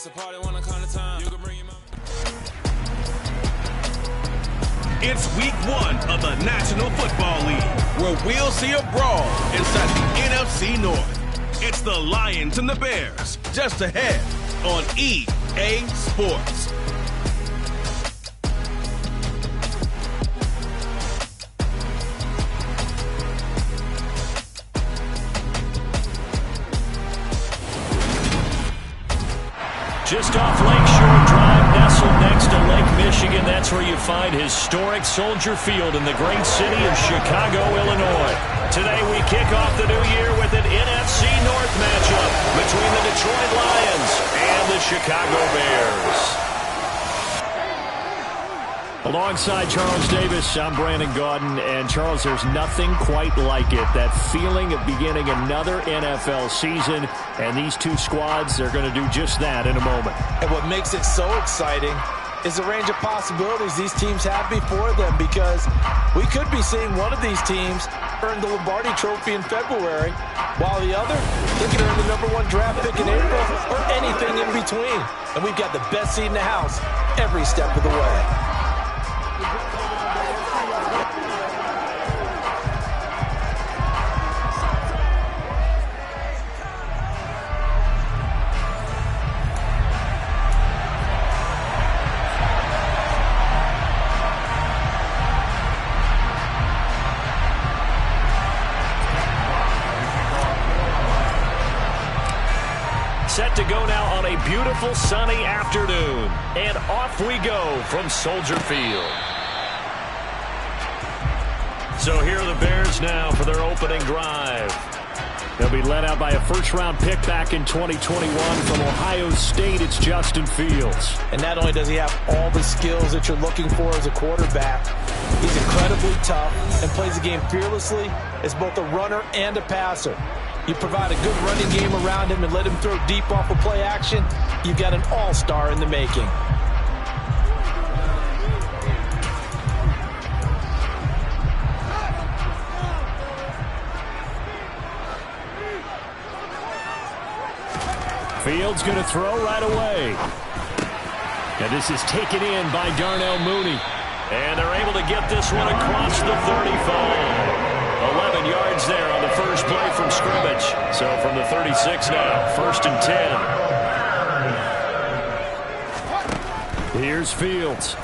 It's a party when I count the time. You can bring your mom. It's week 1 of the National Football League, where we'll see a brawl inside the NFC North. It's the Lions and the Bears, just ahead on EA Sports. Just off Lakeshore Drive, nestled next to Lake Michigan. That's where you find historic Soldier Field in the great city of Chicago, Illinois. Today we kick off the new year with an NFC North matchup between the Detroit Lions and the Chicago Bears. Alongside Charles Davis, I'm Brandon Gaudin. And Charles, there's nothing quite like it. That feeling of beginning another NFL season. And these two squads, they're going to do just that in a moment. And what makes it so exciting is the range of possibilities these teams have before them, because we could be seeing one of these teams earn the Lombardi Trophy in February, while the other, they could earn the #1 draft pick in April, or anything in between. And we've got the best seat in the house every step of the way. Set to go now on a beautiful sunny afternoon. And off we go from Soldier Field. So here are the Bears now for their opening drive. They'll be led out by a first-round pick back in 2021 from Ohio State. It's Justin Fields. And not only does he have all the skills that you're looking for as a quarterback, he's incredibly tough and plays the game fearlessly as both a runner and a passer. You provide a good running game around him and let him throw deep off of play action, you've got an all-star in the making. Fields going to throw right away. And this is taken in by Darnell Mooney. And they're able to get this one across the 35. 11 yards there on the first play from scrimmage. So from the 36 now, 1st and 10. Here's Fields.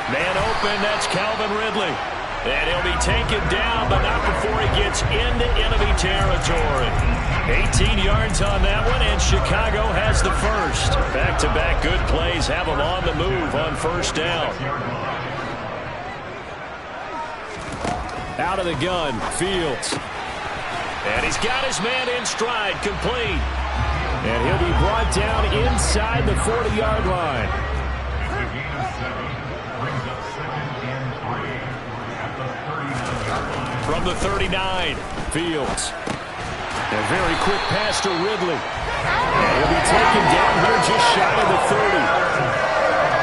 Man open, that's Calvin Ridley. And he'll be taken down, but not before he gets into enemy territory. 18 yards on that one, and Chicago has the first. Back-to-back good plays have them on the move on 1st down. Out of the gun, Fields. And he's got his man in stride, complete. And he'll be brought down inside the 40-yard line. From the 39, Fields. A very quick pass to Ridley. And he'll be taken down here just shy of the 30.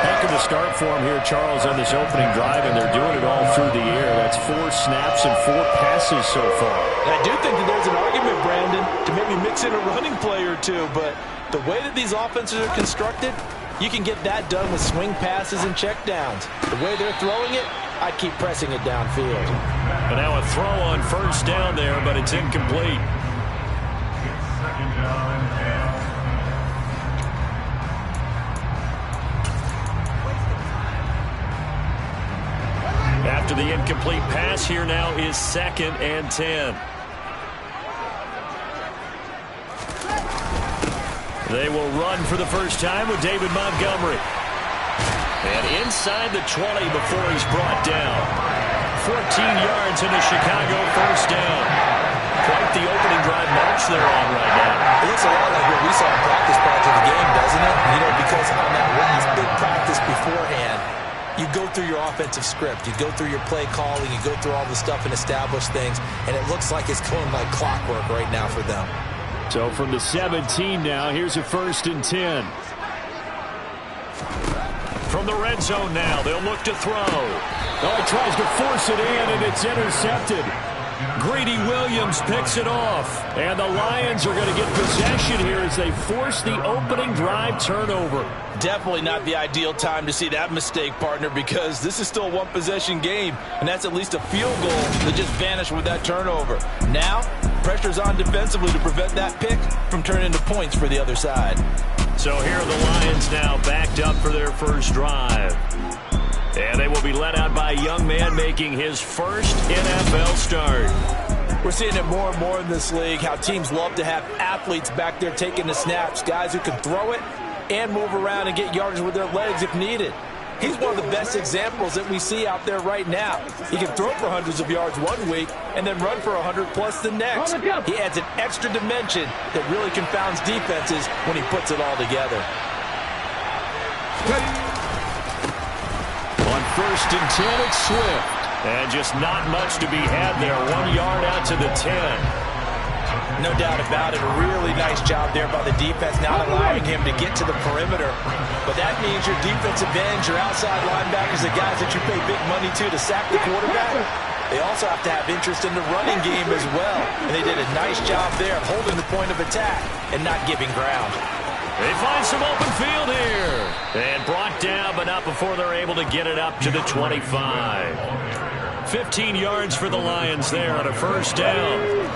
Heck of a start for him here, Charles, on this opening drive, and they're doing it all through the air. That's 4 snaps and 4 passes so far. And I do think that there's an argument, Brandon, to maybe mix in a running play or two, but the way that these offenses are constructed, you can get that done with swing passes and checkdowns. The way they're throwing it, I'd keep pressing it downfield. And now a throw on 1st down there, but it's incomplete. After the incomplete pass, here now is 2nd and 10. They will run for the first time with David Montgomery. And inside the 20 before he's brought down. 14 yards in the Chicago 1st down. Quite the opening drive march they're on right now. It looks a lot like what we saw in practice prior to the game, doesn't it? You know, because on that last big practice beforehand, you go through your offensive script, you go through your play calling, you go through all the stuff and establish things, and it looks like it's going like clockwork right now for them. So from the 17 now, here's a 1st and 10. From the red zone now, they'll look to throw. Oh, he tries to force it in, and it's intercepted. Greedy Williams picks it off. And the Lions are going to get possession here as they force the opening drive turnover. Definitely not the ideal time to see that mistake, partner, because this is still a one-possession game, and that's at least a field goal that just vanished with that turnover. Now, pressure's on defensively to prevent that pick from turning into points for the other side. So here are the Lions now backed up for their first drive. And they will be led out by a young man making his first NFL start. We're seeing it more and more in this league, how teams love to have athletes back there taking the snaps, guys who can throw it and move around and get yardage with their legs if needed. He's one of the best examples that we see out there right now. He can throw for hundreds of yards one week and then run for 100+ the next. He adds an extra dimension that really confounds defenses when he puts it all together. On 1st and 10, it's Swift. And just not much to be had there. 1 yard out to the 10. No doubt about it. A really nice job there by the defense, not allowing him to get to the perimeter. But that means your defensive ends, your outside linebackers, the guys that you pay big money to sack the quarterback, they also have to have interest in the running game as well. And they did a nice job there of holding the point of attack and not giving ground. They find some open field here. And brought down, but not before they're able to get it up to the 25. 15 yards for the Lions there on a first down.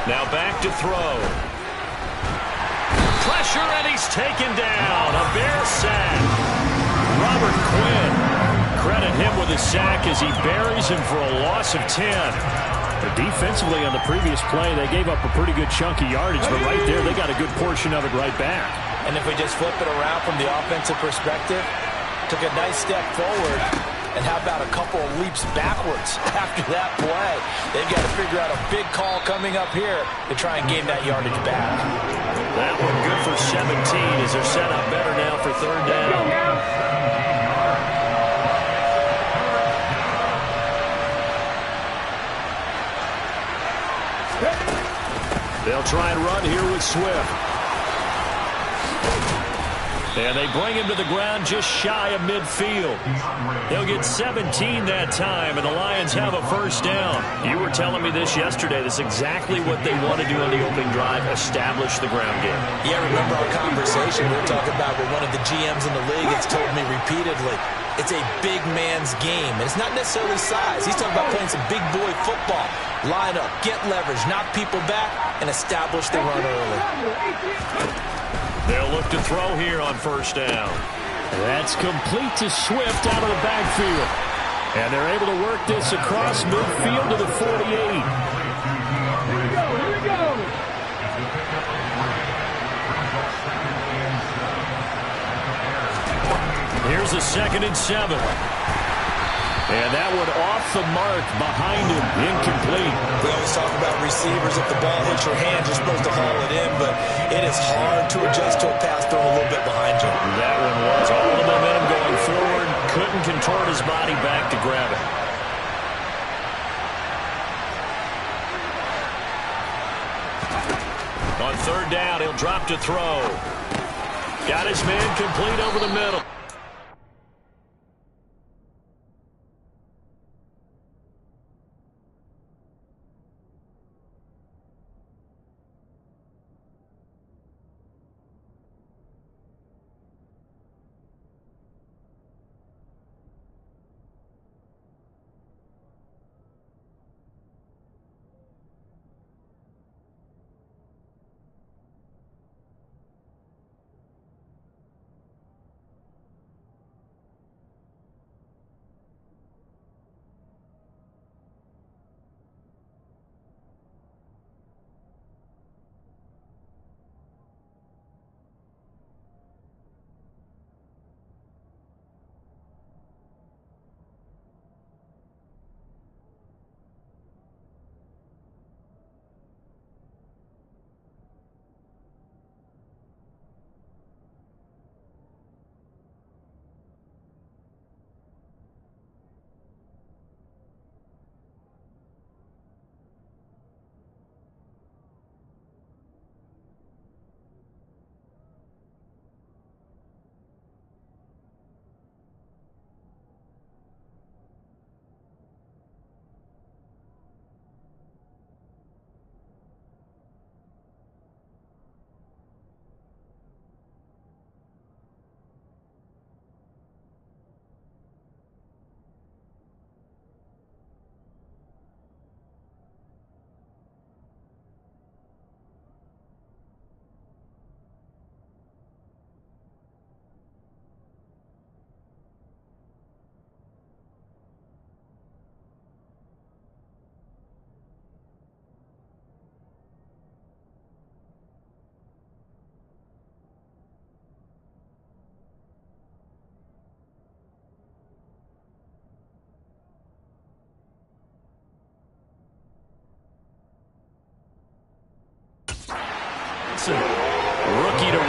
Now back to throw. Pressure, and he's taken down. A Bear sack. Robert Quinn. Credit him with a sack as he buries him for a loss of 10. But defensively on the previous play, they gave up a pretty good chunk of yardage, but right there they got a good portion of it right back. And if we just flip it around from the offensive perspective, took a nice step forward, and how about a couple of leaps backwards after that play? They've got to figure out a big call coming up here to try and gain that yardage back. That one good for 17 as they're set up better now for third down. They'll try and run here with Swift. And they bring him to the ground just shy of midfield. They'll get 17 that time, and the Lions have a first down. You were telling me this yesterday. This is exactly what they want to do on the opening drive, establish the ground game. Yeah, remember our conversation we were talking about with one of the GMs in the league has told me repeatedly, it's a big man's game, and it's not necessarily size. He's talking about playing some big boy football. Line up, get leverage, knock people back, and establish the run early. They'll look to throw here on first down. That's complete to Swift out of the backfield. And they're able to work this across midfield to the 48. Here we go. Here's a 2nd and 7. And that one off the mark behind him, incomplete. We always talk about receivers. If the ball hits your hand, you're supposed to haul it in, but it is hard to adjust to a pass thrown a little bit behind you. That one was all the momentum going forward. Couldn't contort his body back to grab it. On third down, he'll drop to throw. Got his man complete over the middle.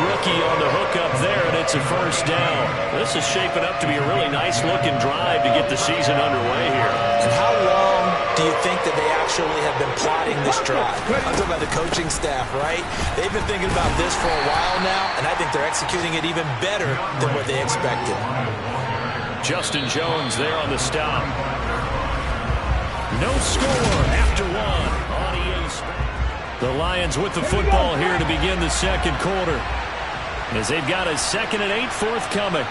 rookie on the hookup there, and it's a first down. This is shaping up to be a really nice-looking drive to get the season underway here. And how long do you think that they actually have been plotting this drive? I'm talking about the coaching staff, right? They've been thinking about this for a while now, and I think they're executing it even better than what they expected. Justin Jones there on the stop. No score after one on EA Sports. The Lions with the football here to begin the second quarter, as they've got a 2nd and 8 forthcoming.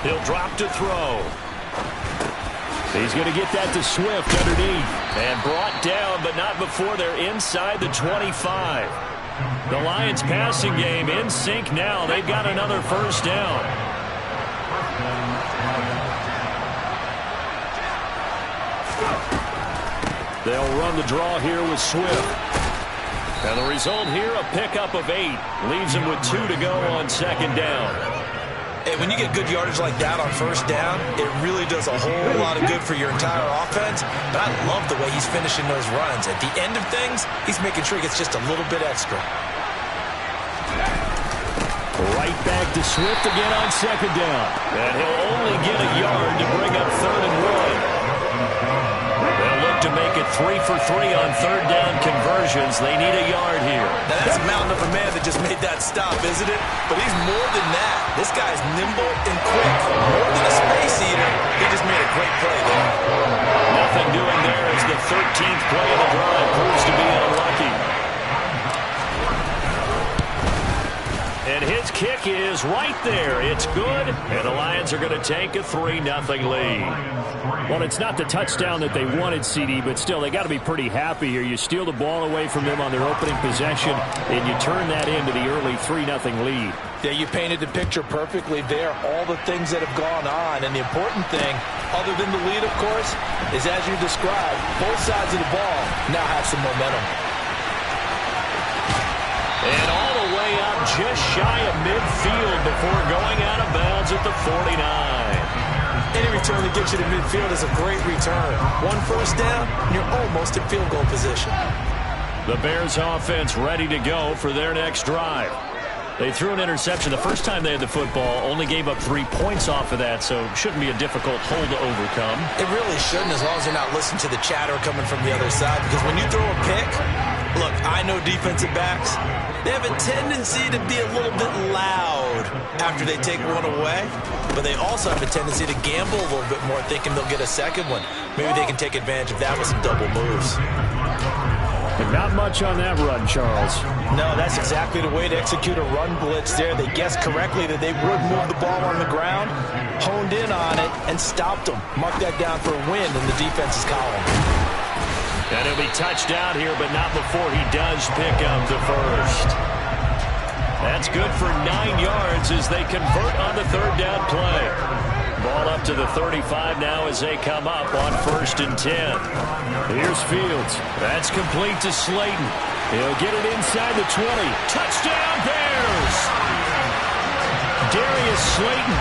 He'll drop to throw. He's going to get that to Swift underneath. And brought down, but not before they're inside the 25. The Lions passing game in sync now. They've got another first down. They'll run the draw here with Swift. And the result here, a pickup of 8. Leaves him with 2 to go on 2nd down. Hey, when you get good yardage like that on first down, it really does a whole lot of good for your entire offense. But I love the way he's finishing those runs. At the end of things, he's making sure he gets just a little bit extra. Right back to Swift again on 2nd down. And he'll only get a yard to bring up 3rd and 1. They'll look to make it 3 for 3 on 3rd down conversions. They need a yard here. Now that's a mountain of a man that just made that stop, isn't it? But he's more than that. This guy's nimble and quick. More than a space eater. He just made a great play there. Nothing doing there as the 13th play of the drive proves to be unlucky. And his kick is right there. It's good, and the Lions are going to take a 3-0 lead. Well, it's not the touchdown that they wanted, CD, but still, they got to be pretty happy here. You steal the ball away from them on their opening possession, and you turn that into the early 3-0 lead. Yeah, you painted the picture perfectly there, all the things that have gone on. And the important thing, other than the lead, of course, is as you described, both sides of the ball now have some momentum. And all the way up just shy of midfield before going out of bounds at the 49. Any return that gets you to midfield is a great return. One first down, and you're almost in field goal position. The Bears offense ready to go for their next drive. They threw an interception the first time they had the football, only gave up 3 points off of that, so it shouldn't be a difficult hole to overcome. It really shouldn't, as long as you're not listening to the chatter coming from the other side, because when you throw a pick, look, I know defensive backs, they have a tendency to be a little bit loud after they take one away, but they also have a tendency to gamble a little bit more, thinking they'll get a second one. Maybe they can take advantage of that with some double moves. And not much on that run, Charles. No, that's exactly the way to execute a run blitz there. They guessed correctly that they would move the ball on the ground, honed in on it, and stopped them. Mark that down for a win in the defense's column. And he'll be touched out here, but not before he does pick up the first. That's good for 9 yards as they convert on the 3rd down play. Ball up to the 35 now as they come up on 1st and 10. Here's Fields. That's complete to Slayton. He'll get it inside the 20. Touchdown, Bears! Darius Slayton,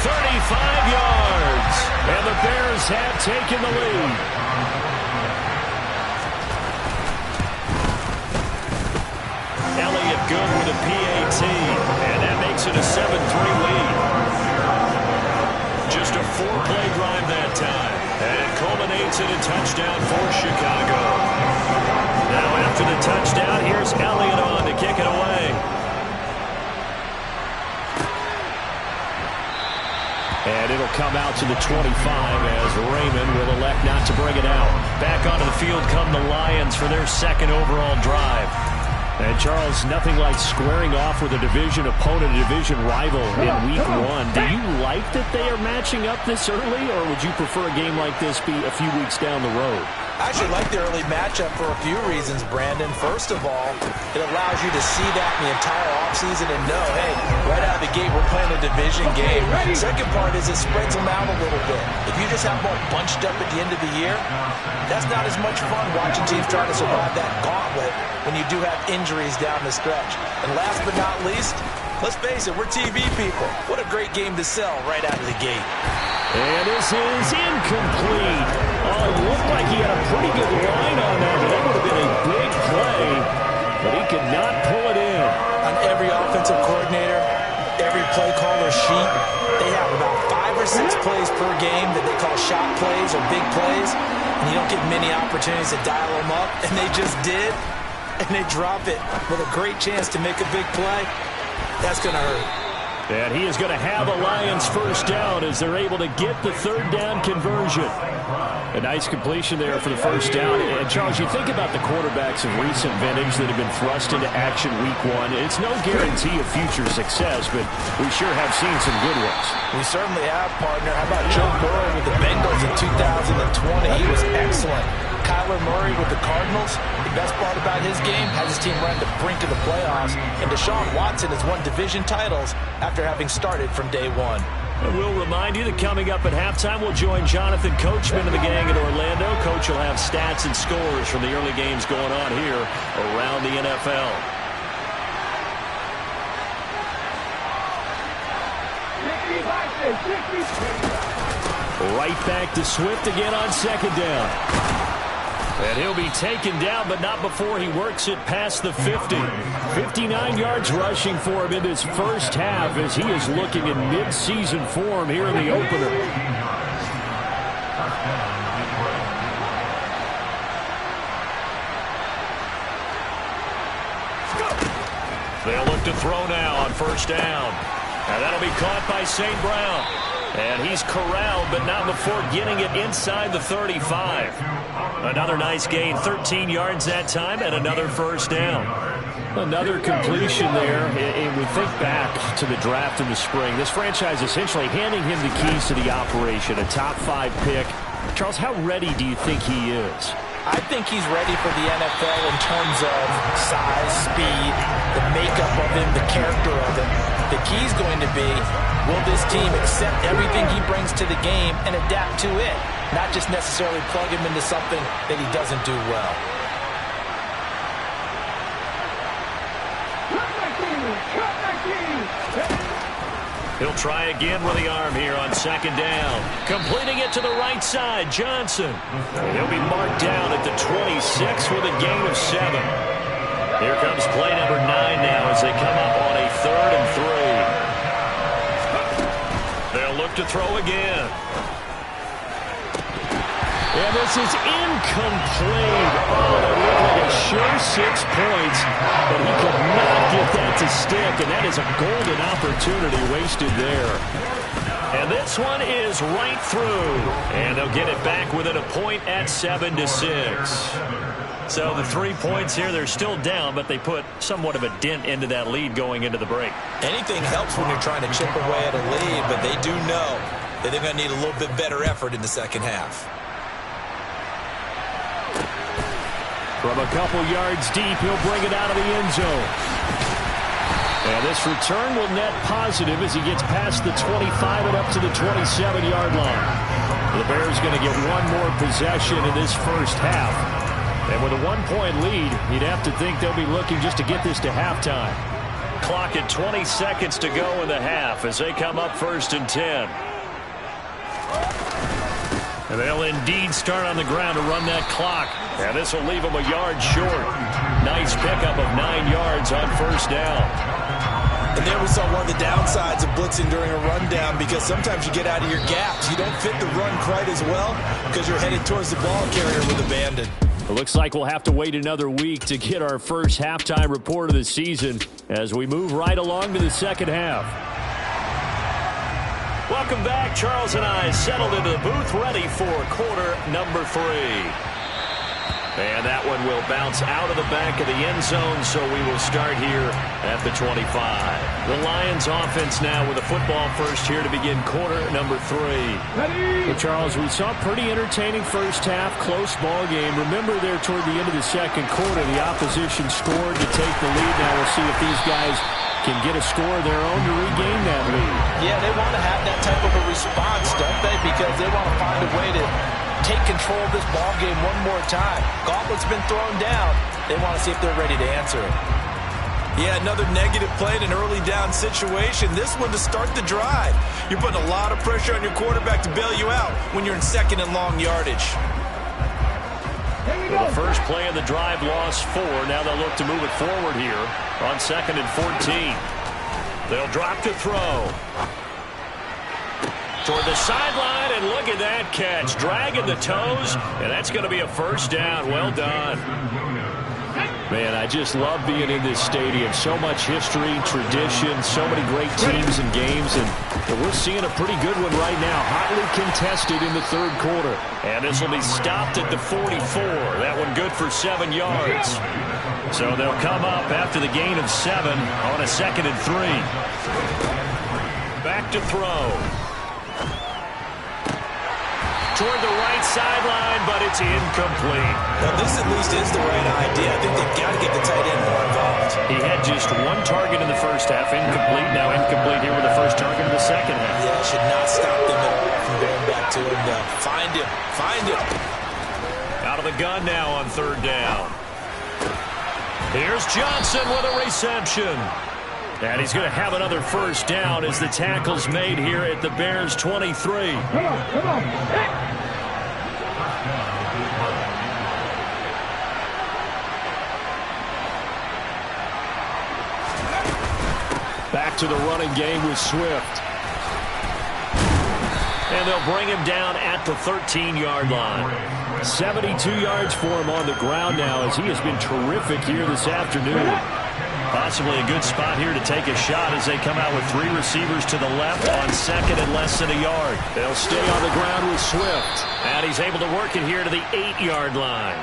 35 yards. And the Bears have taken the lead. Elliott good with a PAT. And that makes it a 7-3 lead. Just a 4-play drive that time. And it culminates in a touchdown for Chicago. Now after the touchdown, here's Elliott on to kick it away. And it'll come out to the 25 as Raymond will elect not to bring it out. Back onto the field come the Lions for their 2nd overall drive. And, Charles, nothing like squaring off with a division opponent, a division rival in Week 1. Do you like that they are matching up this early, or would you prefer a game like this be a few weeks down the road? I actually like the early matchup for a few reasons, Brandon. First of all, it allows you to see that in the entire offseason and know, hey, right out of the gate, we're playing a division game. Second part is it spreads them out a little bit. If you just have them all bunched up at the end of the year, that's not as much fun watching teams trying to survive that gauntlet when you do have injuries down the stretch. And last but not least, let's face it, we're TV people. What a great game to sell right out of the gate. And this is incomplete. Oh, it looked like he had a pretty good line on that, but that would have been a big play. But he defensive coordinator, every play caller sheet, they have about 5 or 6 plays per game that they call shot plays or big plays, and you don't get many opportunities to dial them up, and they just did, and they drop it with a great chance to make a big play. That's going to hurt. And he is going to have a Lions first down as they're able to get the third down conversion. A nice completion there for the first down. And, Charles, you think about the quarterbacks of recent vintage that have been thrust into action week 1. It's no guarantee of future success, but we sure have seen some good ones. We certainly have, partner. How about Joe Burrow with the Bengals in 2020? He was excellent. Kyler Murray with the Cardinals. The best part about his game has his team run the brink of the playoffs. And Deshaun Watson has won division titles after having started from day 1. And we'll remind you that coming up at halftime, we'll join Jonathan Coachman of the gang in Orlando. Coach will have stats and scores from the early games going on here around the NFL. Right back to Swift again on second down. And he'll be taken down, but not before he works it past the 50. 59 yards rushing for him in this first half as he is looking in mid-season form here in the opener. They'll look to throw now on first down. And that'll be caught by St. Brown. And he's corralled, but not before getting it inside the 35. Another nice gain, 13 yards that time, and another first down. Another completion there, and we think back to the draft in the spring. This franchise essentially handing him the keys to the operation, a top 5 pick. Charles, how ready do you think he is? I think he's ready for the NFL in terms of size, speed, the makeup of him, the character of him. The key's going to be, will this team accept everything he brings to the game and adapt to it? Not just necessarily plug him into something that he doesn't do well. He'll try again with the arm here on second down. Completing it to the right side, Johnson. And he'll be marked down at the 26 with a gain of 7. Here comes play number 9 now as they come up on a 3rd and 3. They'll look to throw again. And this is incomplete. Oh, that looked like a sure 6 points, but he could not get that to stick, and that is a golden opportunity wasted there. And this one is right through, and they'll get it back within a point at 7-6. So the 3 points here, they're still down, but they put somewhat of a dent into that lead going into the break. Anything helps when you're trying to chip away at a lead, but they do know that they're going to need a little bit better effort in the second half. From a couple yards deep, he'll bring it out of the end zone. And this return will net positive as he gets past the 25 and up to the 27-yard line. The Bears going to get one more possession in this first half. And with a 1-point lead, you'd have to think they'll be looking just to get this to halftime. Clock at 20 seconds to go in the half as they come up 1st and 10. And they'll indeed start on the ground to run that clock. And this will leave them a yard short. Nice pickup of 9 yards on first down. And there we saw one of the downsides of blitzing during a rundown, because sometimes you get out of your gaps. You don't fit the run quite as well because you're headed towards the ball carrier with abandon. It looks like we'll have to wait another week to get our first halftime report of the season as we move right along to the second half. Welcome back. Charles and I settled into the booth ready for quarter number 3. And that one will bounce out of the back of the end zone, so we will start here at the 25. The Lions offense now with a football first here to begin quarter number 3. Well, Charles, we saw a pretty entertaining first half, close ball game. Remember there toward the end of the second quarter, the opposition scored to take the lead. Now we'll see if these guys can get a score of their own to regain that lead. Yeah, they want to have that type of a response, don't they? Because they want to find a way to take control of this ball game one more time. Gauntlet's been thrown down. They want to see if they're ready to answer it. Yeah, another negative play in an early down situation. This one to start the drive. You're putting a lot of pressure on your quarterback to bail you out when you're in second and long yardage. Well, the first play of the drive lost 4. Now they'll look to move it forward here on 2nd and 14. They'll drop to throw. Toward the sideline, and look at that catch. Dragging the toes, and that's going to be a first down. Well done. Man, I just love being in this stadium. So much history, tradition, so many great teams and games, and we're seeing a pretty good one right now. Hotly contested in the third quarter. And this will be stopped at the 44. That one good for 7 yards. So they'll come up after the gain of 7 on a 2nd and 3. Back to throw. Toward the right sideline, but it's incomplete. Now, this at least is the right idea. I think they've got to get the tight end more involved. He had just 1 target in the first half, incomplete. Now incomplete here with the first target in the second half. Yeah, should not stop them at all from going back to him. Find him. Find him. Out of the gun now on 3rd down. Here's Johnson with a reception. And he's going to have another first down as the tackle's made here at the Bears' 23. Come on. Back to the running game with Swift. And they'll bring him down at the 13-yard line. 72 yards for him on the ground now as he has been terrific here this afternoon. Possibly a good spot here to take a shot as they come out with 3 receivers to the left on 2nd and less than a yard. They'll stay on the ground with Swift. And he's able to work it here to the 8-yard line.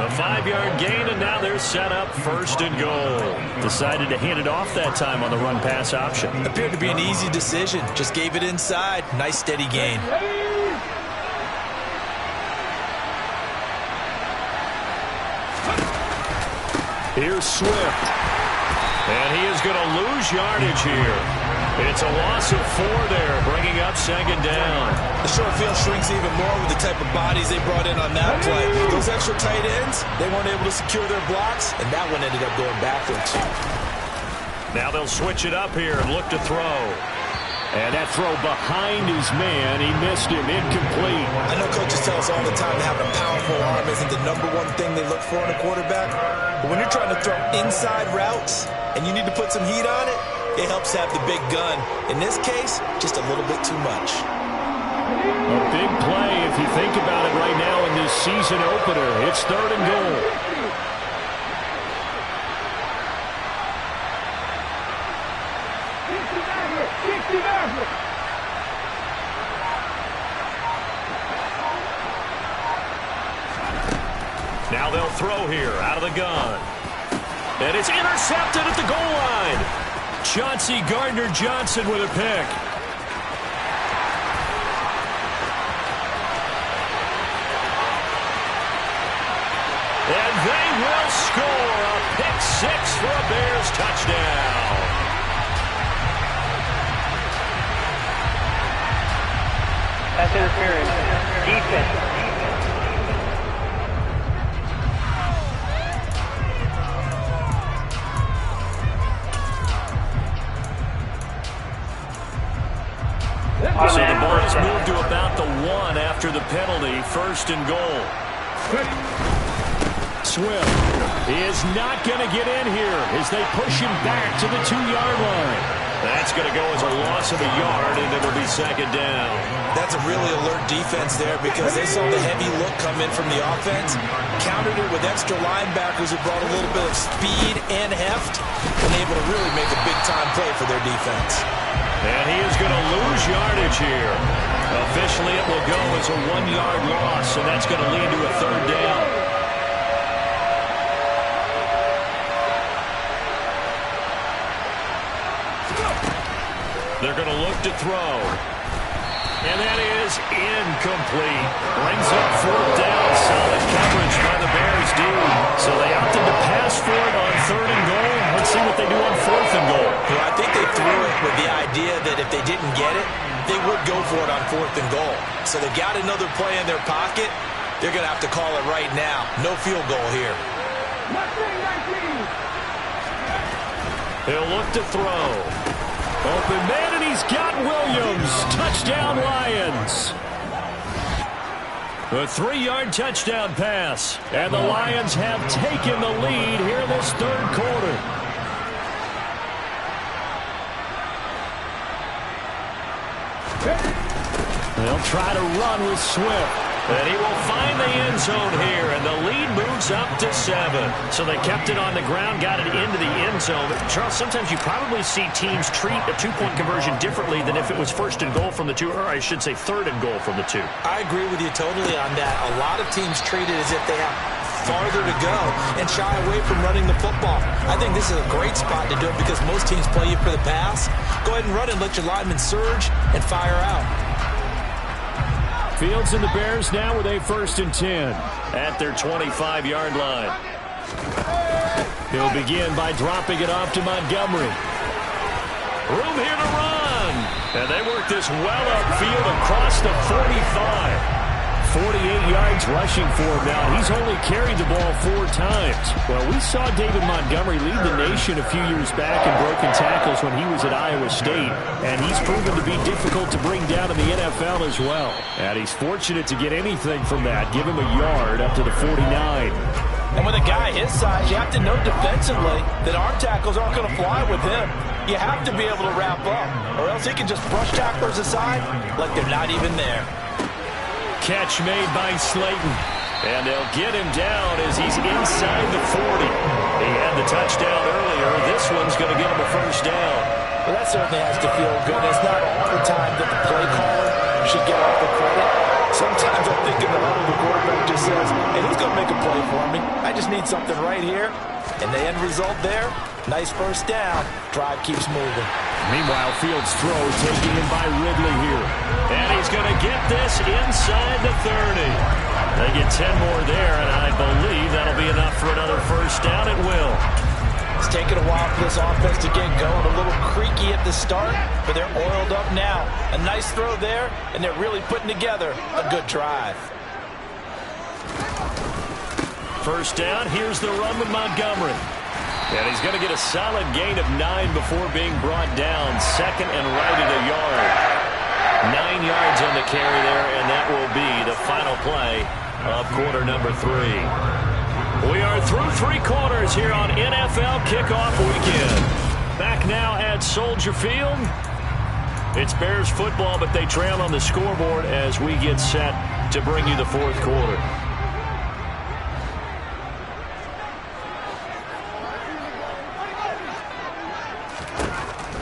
A 5-yard gain, and now they're set up 1st and goal. Decided to hand it off that time on the run-pass option. Appeared to be an easy decision. Just gave it inside. Nice steady gain. Here's Swift. And he is going to lose yardage here. It's a loss of 4 there, bringing up 2nd down. The short field shrinks even more with the type of bodies they brought in on that play. Those extra tight ends, they weren't able to secure their blocks, and that one ended up going backwards. Now they'll switch it up here and look to throw. And that throw behind his man, he missed him, incomplete. I know coaches tell us all the time that having a powerful arm isn't the #1 thing they look for in a quarterback. But when you're trying to throw inside routes and you need to put some heat on it, it helps have the big gun. In this case, just a little bit too much. A big play if you think about it right now in this season opener. It's 3rd and goal. Now they'll throw here out of the gun. And it's intercepted at the goal line. Chauncey Gardner-Johnson with a pick. And they will score a pick 6 for a Bears touchdown. That's interference. Defense. So the Bulls move to about the 1 after the penalty. 1st and goal. Swift is not going to get in here as they push him back to the 2-yard line. That's going to go as a loss of a yard, and it'll be 2nd down. That's a really alert defense there because they saw the heavy look come in from the offense, countered it with extra linebackers who brought a little bit of speed and heft, and able to really make a big-time play for their defense. And he is going to lose yardage here. Officially, it will go as a 1-yard loss, and that's going to lead to a 3rd down. They're going to look to throw. And that is incomplete. Brings up 4th down. Solid coverage by the Bears D. So they opted to pass for it on 3rd and goal. Let's see what they do on 4th and goal. Well, I think they threw it with the idea that if they didn't get it, they would go for it on 4th and goal. So they got another play in their pocket. They're going to have to call it right now. No field goal here. He'll look to throw. Open man, and he's got Williams. Touchdown, Lions. A 3-yard touchdown pass. And the Lions have taken the lead here in this 3rd quarter. They'll try to run with Swift. And he will find the end zone here, and the lead moves up to 7. So they kept it on the ground, got it into the end zone. But Charles, sometimes you probably see teams treat a two-point conversion differently than if it was first and goal from the 2, or I should say third and goal from the 2. I agree with you totally on that. A lot of teams treat it as if they have farther to go and shy away from running the football. I think this is a great spot to do it because most teams play you for the pass. Go ahead and run and let your linemen surge and fire out. Fields and the Bears now with a 1st and 10 at their 25-yard line. He'll begin by dropping it off to Montgomery. Room here to run. And they work this well upfield across the 45. 48 yards rushing for him now. He's only carried the ball 4 times. Well, we saw David Montgomery lead the nation a few years back in broken tackles when he was at Iowa State, and he's proven to be difficult to bring down in the NFL as well. And he's fortunate to get anything from that. Give him a yard up to the 49. And with a guy his size, you have to know defensively that arm tackles aren't going to fly with him. You have to be able to wrap up, or else he can just brush tacklers aside like they're not even there. Catch made by Slayton. And they'll get him down as he's inside the 40. He had the touchdown earlier. This one's going to give him a 1st down. Well, that certainly has to feel good. It's not all the time that the play caller should get all the credit. Sometimes I think in the huddle, the quarterback just says, hey, who's going to make a play for me? I just need something right here. And the end result there, nice 1st down. Drive keeps moving. Meanwhile, Fields throw taking him by Ridley here. And he's going to get this inside the 30. They get 10 more there, and I believe that'll be enough for another 1st down. It will. It's taken a while for this offense to get going. A little creaky at the start, but they're oiled up now. A nice throw there, and they're really putting together a good drive. 1st down. Here's the run with Montgomery. And he's going to get a solid gain of 9 before being brought down. 2nd and right at a yard. 9 yards on the carry there, and that will be the final play of quarter number 3. We are through 3 quarters here on NFL Kickoff Weekend. Back now at Soldier Field. It's Bears football, but they trail on the scoreboard as we get set to bring you the 4th quarter.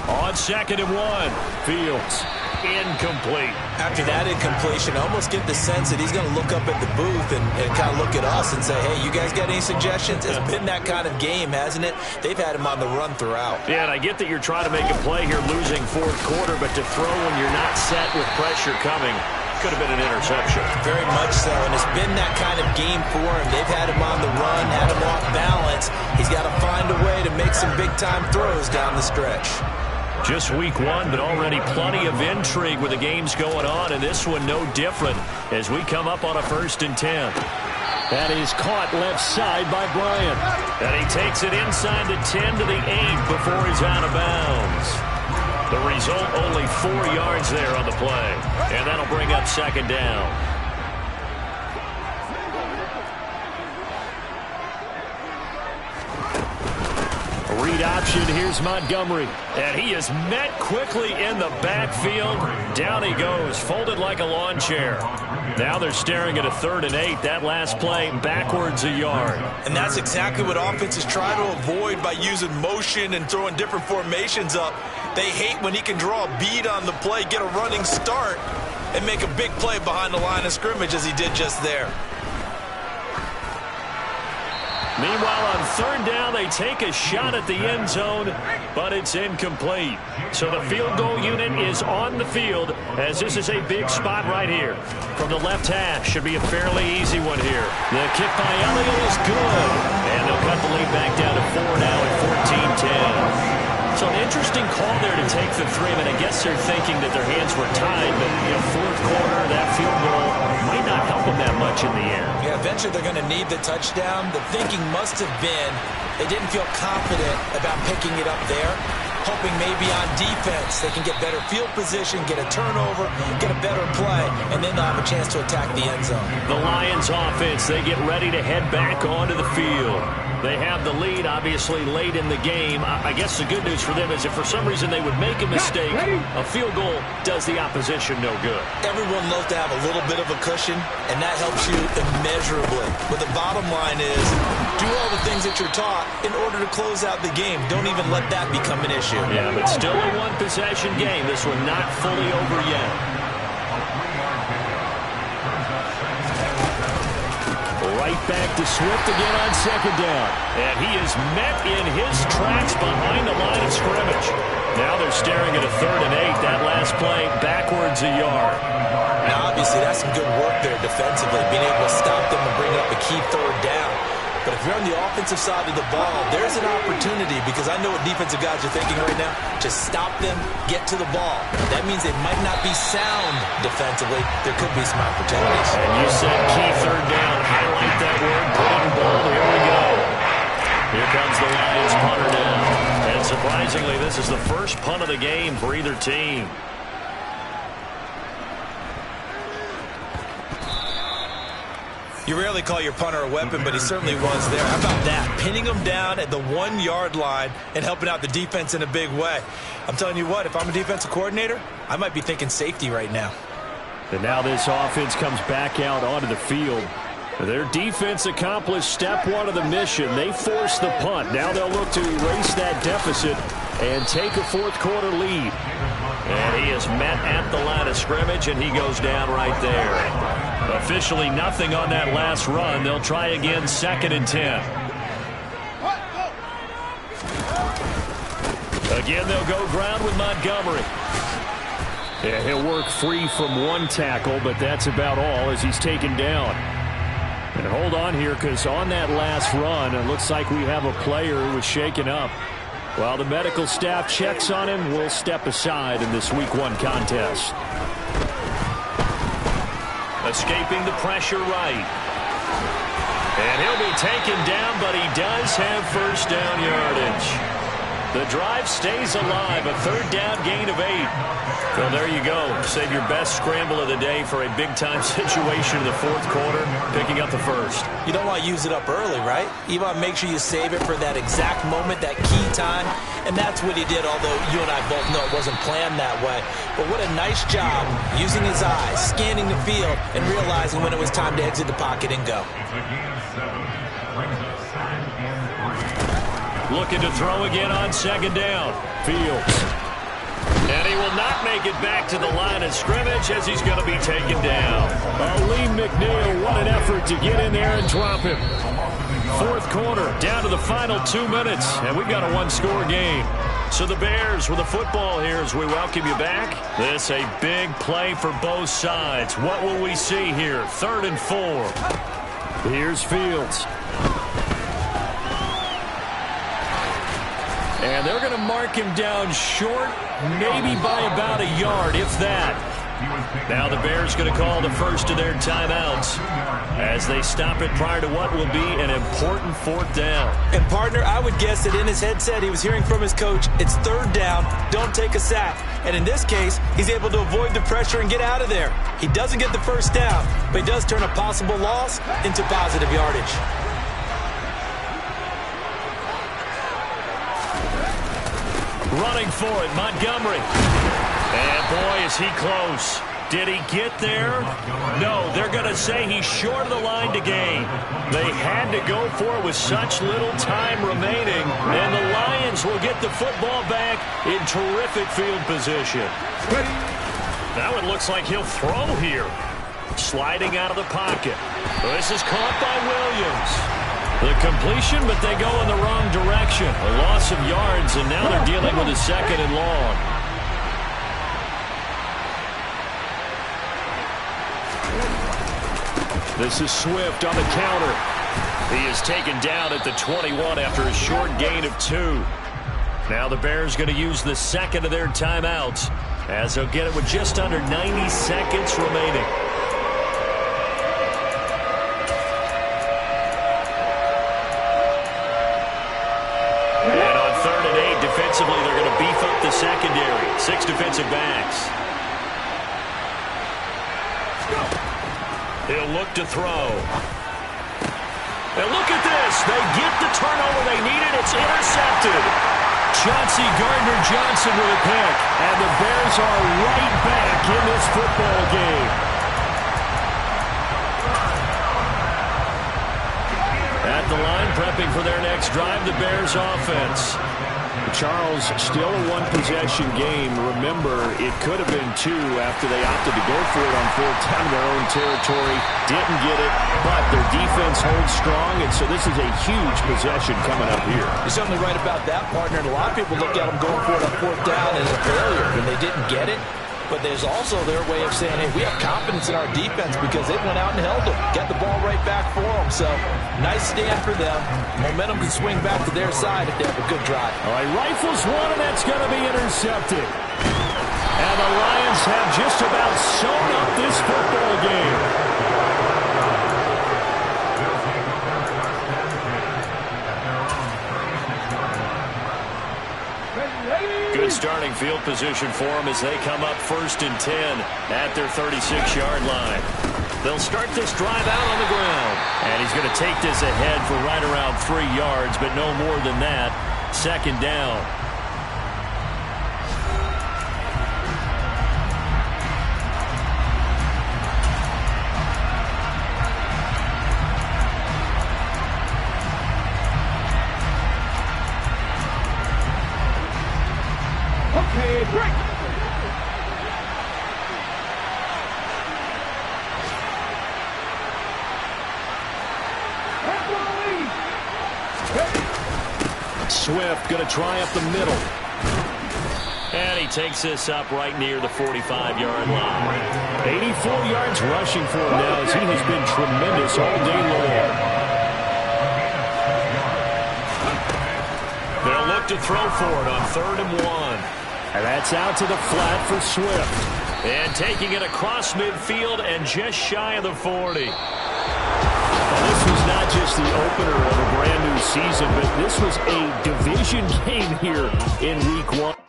On 2nd and 1, Fields. Incomplete. After that incompletion, I almost get the sense that he's going to look up at the booth and kind of look at us and say, hey, you guys got any suggestions? It's been that kind of game, hasn't it? They've had him on the run throughout. Yeah, and I get that you're trying to make a play here losing 4th quarter, but to throw when you're not set with pressure coming could have been an interception. Very much so, and it's been that kind of game for him. They've had him on the run, had him off balance. He's got to find a way to make some big-time throws down the stretch. Just week 1, but already plenty of intrigue with the games going on, and this one no different as we come up on a 1st and 10. That is caught left side by Bryant. And he takes it inside the 10 to the 8 before he's out of bounds. The result, only 4 yards there on the play, and that'll bring up 2nd down. Read option, here's Montgomery. And he is met quickly in the backfield. Down he goes, folded like a lawn chair. Now they're staring at a 3rd and 8. That last play, backwards a yard. And that's exactly what offenses try to avoid by using motion and throwing different formations up. They hate when he can draw a bead on the play, get a running start, and make a big play behind the line of scrimmage as he did just there. Meanwhile, on 3rd down, they take a shot at the end zone, but it's incomplete. So the field goal unit is on the field, as this is a big spot right here. From the left half, should be a fairly easy one here. The kick by Elliott is good, and they'll cut the lead back down to 4 now at 14-10. So an interesting call there to take the 3. I mean, I guess they're thinking that their hands were tied, but, 4th quarter, that field goal might not help them that much in the air. Yeah, eventually they're going to need the touchdown. The thinking must have been they didn't feel confident about picking it up there, hoping maybe on defense they can get better field position, get a turnover, get a better play, and then they'll have a chance to attack the end zone. The Lions offense, they get ready to head back onto the field. They have the lead, obviously, late in the game. I guess the good news for them is if for some reason they would make a mistake, a field goal does the opposition no good. Everyone loves to have a little bit of a cushion, and that helps you immeasurably. But the bottom line is, do all the things that you're taught in order to close out the game. Don't even let that become an issue. Yeah, but still a one-possession game. This one not fully over yet. Right back to Swift again on second down. And he is met in his tracks behind the line of scrimmage. Now they're staring at a 3rd and 8. That last play backwards a yard. Now, obviously, that's some good work there defensively, being able to stop them and bring up a key 3rd down. But if you're on the offensive side of the ball, there's an opportunity, because I know what defensive guys are thinking right now. Just stop them, get to the ball. That means they might not be sound defensively. There could be some opportunities. And you said key 3rd down. Highlight that word. Put it in bold. Here we go. Here comes the Lions punter down. And surprisingly, this is the first punt of the game for either team. You rarely call your punter a weapon, but he certainly was there. How about that? Pinning him down at the 1-yard line and helping out the defense in a big way. I'm telling you what, if I'm a defensive coordinator, I might be thinking safety right now. And now this offense comes back out onto the field. Their defense accomplished step 1 of the mission. They forced the punt. Now they'll look to erase that deficit and take a 4th quarter lead. And he is met at the line of scrimmage, and he goes down right there. Officially nothing on that last run. They'll try again 2nd and 10. Again, they'll go ground with Montgomery. Yeah, he'll work free from 1 tackle, but that's about all as he's taken down. And hold on here, because on that last run, it looks like we have a player who was shaken up. While the medical staff checks on him, we'll step aside in this Week 1 contest. Escaping the pressure right. And he'll be taken down, but he does have first down yardage. The drive stays alive, a 3rd down gain of 8. Well, there you go. Save your best scramble of the day for a big-time situation in the 4th quarter, picking up the 1st. You don't want to use it up early, right? You want to make sure you save it for that exact moment, that key time. And that's what he did, although you and I both know it wasn't planned that way. But what a nice job using his eyes, scanning the field, and realizing when it was time to exit the pocket and go. Looking to throw again on 2nd down. Fields. And he will not make it back to the line of scrimmage as he's going to be taken down. Lee McNeil, what an effort to get in there and drop him. 4th quarter, down to the final 2 minutes, and we've got a 1-score game. So the Bears with the football here as we welcome you back. This a big play for both sides. What will we see here? 3rd and 4. Here's Fields. And they're going to mark him down short, maybe by about a yard, if that. Now the Bears going to call the first of their timeouts as they stop it prior to what will be an important 4th down. And, partner, I would guess that in his headset he was hearing from his coach, it's 3rd down, don't take a sack. And in this case, he's able to avoid the pressure and get out of there. He doesn't get the first down, but he does turn a possible loss into positive yardage. Running for it, Montgomery. And boy, is he close. Did he get there? No, they're going to say he's short of the line to gain. They had to go for it with such little time remaining. And the Lions will get the football back in terrific field position. Now it looks like he'll throw here. Sliding out of the pocket. This is caught by Williams. The completion, but they go in the wrong direction. A loss of yards, and now they're dealing with a 2nd and long. This is Swift on the counter. He is taken down at the 21 after a short gain of 2. Now the Bears going to use the 2nd of their timeouts as they'll get it with just under 90 seconds remaining. Defensively, they're going to beef up the secondary. 6 defensive backs. He'll look to throw. And look at this. They get the turnover they needed. It's intercepted. Chauncey Gardner-Johnson with a pick. And the Bears are right back in this football game. At the line, prepping for their next drive, the Bears offense. Charles, still a one-possession game. Remember, it could have been two after they opted to go for it on fourth down in their own territory. Didn't get it, but their defense holds strong, and so this is a huge possession coming up here. You're certainly right about that, partner. And a lot of people look at them going for it on fourth down as a failure when they didn't get it. But there's also their way of saying, hey, we have confidence in our defense because they went out and held them. Got the ball right back for them. So, nice stand for them. Momentum can swing back to their side if they have a good drive. All right, rifles one, and that's going to be intercepted. And the Lions have just about sewn up this football game. Good starting field position for them as they come up 1st and 10 at their 36-yard line. They'll start this drive out on the ground. And he's going to take this ahead for right around 3 yards, but no more than that. 2nd down. Okay, break. Swift going to try up the middle. And he takes this up right near the 45-yard line. 84 yards rushing for him now as he has been tremendous all day long. They'll look to throw for it on 3rd and 1. And that's out to the flat for Swift. And taking it across midfield and just shy of the 40. Now, this was not just the opener of a brand new season, but this was a division game here in Week 1.